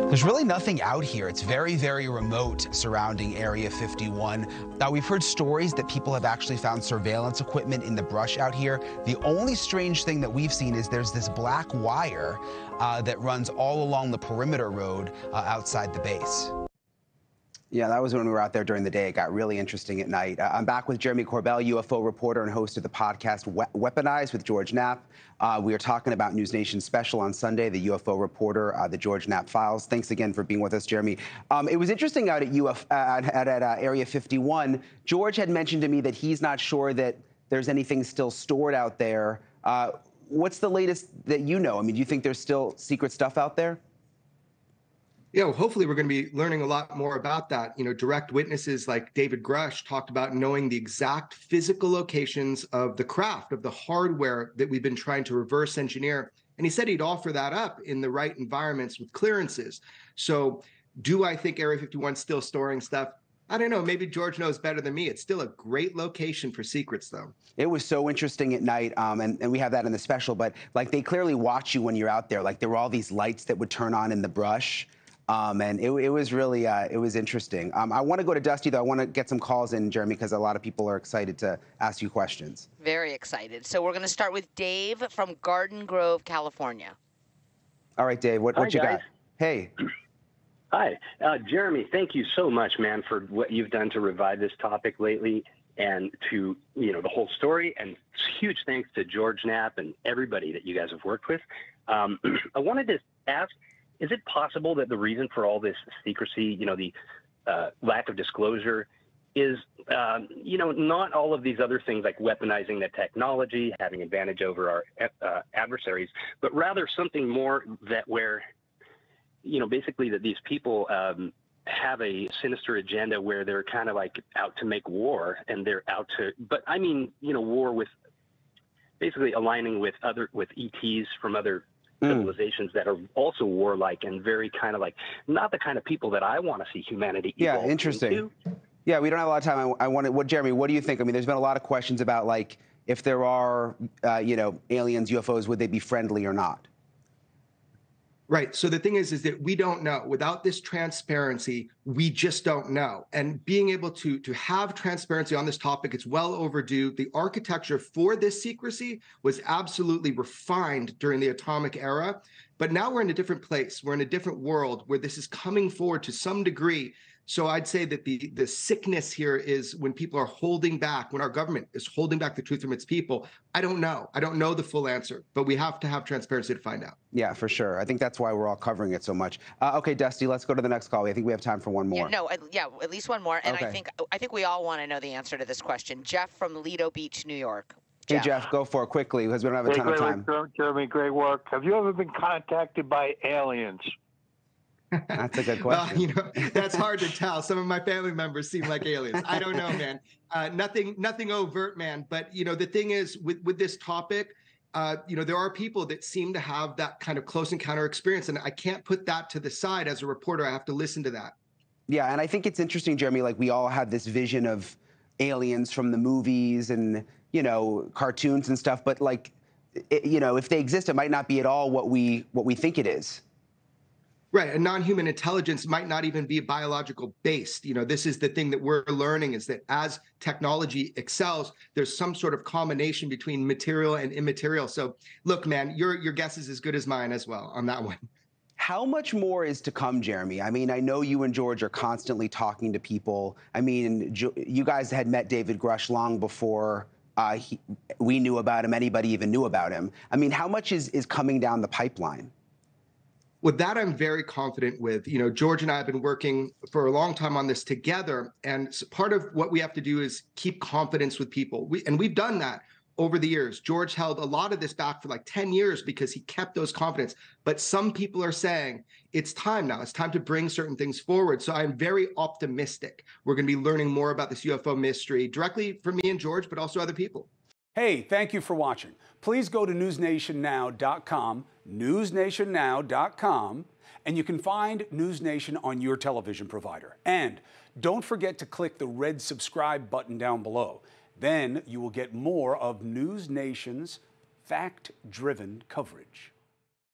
There's really nothing out here. It's very, very remote surrounding Area 51. Now, we've heard stories that people have actually found surveillance equipment in the brush out here. The only strange thing that we've seen is there's this black wire that runs all along the perimeter road outside the base. Yeah, that was when we were out there during the day. It got really interesting at night. I'm back with Jeremy Corbell, UFO reporter and host of the podcast Weaponized with George Knapp. We are talking about NewsNation's special on Sunday, the UFO reporter, the George Knapp Files. Thanks again for being with us, Jeremy. It was interesting out at Area 51. George had mentioned to me that he's not sure that there's anything still stored out there. What's the latest that you know? I mean, do you think there's still secret stuff out there? Yeah, well, hopefully we're going to be learning a lot more about that. You know, direct witnesses like David Grush talked about knowing the exact physical locations of the craft, of the hardware that we've been trying to reverse engineer. And he said he'd offer that up in the right environments with clearances. So do I think Area 51 is still storing stuff? I don't know. Maybe George knows better than me. It's still a great location for secrets, though. It was so interesting at night, and we have that in the special, but like they clearly watch you when you're out there. Like there were all these lights that would turn on in the brush. And it was really, it was interesting. I want to go to Dusty, though. I want to get some calls in, Jeremy, because a lot of people are excited to ask you questions. Very excited. So we're going to start with Dave from Garden Grove, California. All right, Dave, what you got? Hey. Hi. Jeremy, thank you so much, man, for what you've done to revive this topic lately and to, you know, the whole story. And huge thanks to George Knapp and everybody that you guys have worked with. I wanted to ask, is it possible that the reason for all this secrecy, you know, the lack of disclosure is, you know, not all of these other things like weaponizing the technology, having advantage over our adversaries, but rather something more that where, you know, basically that these people have a sinister agenda where they're kind of like out to make war and they're out to, but I mean, you know, war with basically aligning with ETs from other civilizations that are also warlike and very kind of like not the kind of people that I want to see humanity evolve into. Interesting. Yeah, we don't have a lot of time. I want Jeremy, what do you think? I mean, there's been a lot of questions about like if there are, you know, aliens, UFOs, would they be friendly or not? Right. So the thing is that we don't know. Without this transparency, we just don't know. And being able to have transparency on this topic, it's well overdue. The architecture for this secrecy was absolutely refined during the atomic era. But now we're in a different place. We're in a different world where this is coming forward to some degree. So I'd say that the sickness here is when people are holding back, when our government is holding back the truth from its people. I don't know. I don't know the full answer, but we have to have transparency to find out. Yeah, for sure. I think that's why we're all covering it so much. Okay, Dusty, let's go to the next call. I think we have time for one more. Yeah, at least one more. And okay. I think we all want to know the answer to this question. Jeff from Lido Beach, New York. Hey, Jeff, go for it quickly because we don't have a ton of time. Jeremy, great work. Have you ever been contacted by aliens? That's a good question. Well, you know, that's hard to tell. Some of my family members seem like aliens. I don't know, man. Nothing overt, man. But, you know, the thing is with this topic, you know, there are people that seem to have that kind of close encounter experience. And I can't put that to the side as a reporter. I have to listen to that. Yeah. And I think it's interesting, Jeremy, like we all have this vision of aliens from the movies and, you know, cartoons and stuff. But like, you know, if they exist, it might not be at all what we think it is. Right. And non-human intelligence might not even be biological based. You know, this is the thing that we're learning is that as technology excels, there's some sort of combination between material and immaterial. So look, man, your guess is as good as mine as well on that one. How much more is to come, Jeremy? I mean, I know you and George are constantly talking to people. I mean, you guys had met David Grush long before we knew about him, anybody even knew about him. I mean, how much is coming down the pipeline? Well, that I'm very confident with. You know, George and I have been working for a long time on this together. And part of what we have to do is keep confidence with people. We've done that over the years. George held a lot of this back for like 10 years because he kept those confidence. But some people are saying it's time now. It's time to bring certain things forward. So I'm very optimistic. We're going to be learning more about this UFO mystery directly from me and George, but also other people. Hey, thank you for watching. Please go to newsnationnow.com, newsnationnow.com, and you can find NewsNation on your television provider. And don't forget to click the red subscribe button down below. Then you will get more of NewsNation's fact-driven coverage.